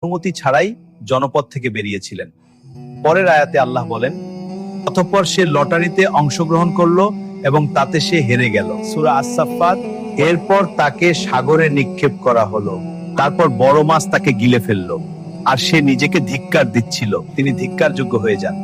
অনুমতি ছাড়াই জনপদ থেকে বেরিয়েছিলেন। পরের আয়াতে আল্লাহ বলেন, অতঃপর সে লটারিতে অংশগ্রহণ করলো এবং তাতে সে হেরে গেল। সূরা আস-সাফফাত। এরপর তাকে সাগরে নিক্ষেপ করা হলো, তারপর বড় মাছ তাকে গিলে ফেললো, আর সে নিজেকে ধিক্কার দিচ্ছিল। তিনি ধিক্কারযোগ্য হয়ে যান,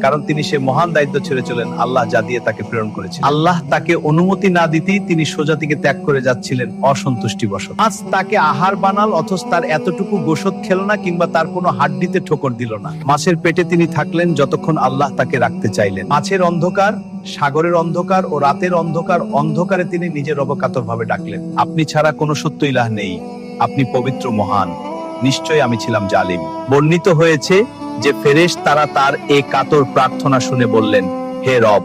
কারণ তিনি সে মহান দায়িত্ব ছেড়ে চলেন আল্লাহ যা দিয়ে তাকে প্রেরণ করেছেন। আল্লাহ তাকে অনুমতি না দিতেই তিনি সোজা দিকে ত্যাগ করে যাচ্ছিলেন অসন্তুষ্টিবশত। আজ তাকে আহার বানাল, অথচ তার এতটুকু গোশত খেল না কিংবা তার কোনো হাড্ডিতে ঠোকর দিল না। মাছের পেটে তিনি থাকলেন যতক্ষণ আল্লাহ তাকে রাখতে চাইলেন। মাছের অন্ধকার, সাগরের অন্ধকার ও রাতের অন্ধকারে তিনি নিজের অবকাতর ভাবে ডাকলেন, আপনি ছাড়া কোনো সত্য ইলাহ নেই, আপনি পবিত্র মহান, নিশ্চয় আমি ছিলাম জালিম। বর্ণিত হয়েছে যে ফেরেশতারা তার এই কাতর প্রার্থনা শুনে বললেন, হে রব,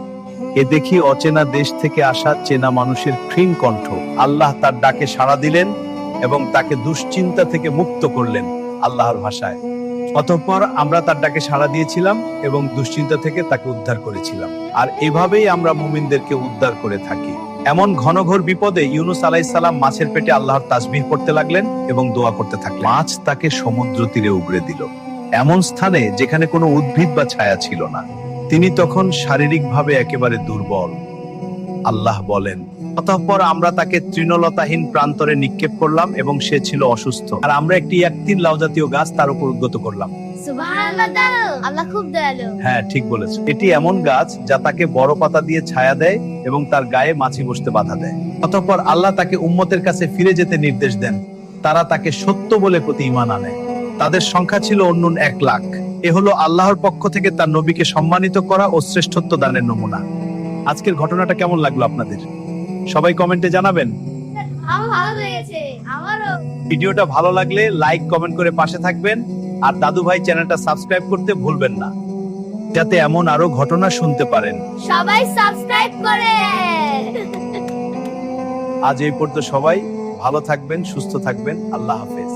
এ দেখি অচেনা দেশ থেকে আসা চেনা মানুষের ক্ষীণ কণ্ঠ। আল্লাহ তার ডাকে সাড়া দিলেন এবং তাকে দুশ্চিন্তা থেকে মুক্ত করলেন আল্লাহর ভাষায়। অতঃপর আমরা তার ডাকে সাড়া দিয়েছিলাম এবং দুশ্চিন্তা থেকে তাকে উদ্ধার করেছিলাম। আর এভাবেই আমরা মুমিনদেরকে উদ্ধার করে থাকি। এমন ঘনঘোর বিপদে ইউনূস আলাইহিস সালাম মাছের পেটে আল্লাহর তাসবিহ পড়তে লাগলেন এবং দোয়া করতে থাকলেন। মাছ তাকে সমুদ্র তীরে উগরে দিল, এমন স্থানে যেখানে কোনো উদ্ভিদ বা ছায়া ছিল না। তিনি তখন শারীরিকভাবে একেবারে দুর্বল। আল্লাহ বলেন, অতঃপর আমরা তাকে তৃণলতাহীন প্রান্তরে নিক্ষেপ করলাম এবং সে ছিল অসুস্থ, আর আমরা একটি ইয়াকতিন লাউ জাতীয় গাছ তার উপর উদ্গত করলাম। সুবহানাল্লাহ, আল্লাহ খুব দয়ালু। হ্যাঁ, ঠিক বলেছো। এটি এমন গাছ যা তাকে বড় পাতা দিয়ে ছায়া দেয় এবং তার গায়ে মাছি বসতে বাধা দেয়। অতঃপর আল্লাহ তাকে উম্মতের কাছে ফিরে যেতে নির্দেশ দেন। তারা তাকে সত্য বলে প্রতি ঈমান আনে। তাদের সংখ্যা ছিল অন্যূন 1,00,000। এ হলো আল্লাহর পক্ষ থেকে তার নবীকে সম্মানিত করা ও শ্রেষ্ঠত্ব দানের নমুনা। আজকের ঘটনাটা কেমন লাগলো আপনাদের? সবাই কমেন্টে জানাবেন। আমার ভালো লেগেছে, আমারও। ভিডিওটা ভালো লাগলে লাইক কমেন্ট করে পাশে থাকবেন, আর দাদু ভাই চ্যানেলটা সাবস্ক্রাইব করতে ভুলবেন না, যাতে এমন আরো ঘটনা শুনতে পারেন। সবাই সাবস্ক্রাইব করে। আজ এই পর্যন্ত, সবাই ভালো থাকবেন, সুস্থ থাকবেন। আল্লাহ হাফেজ।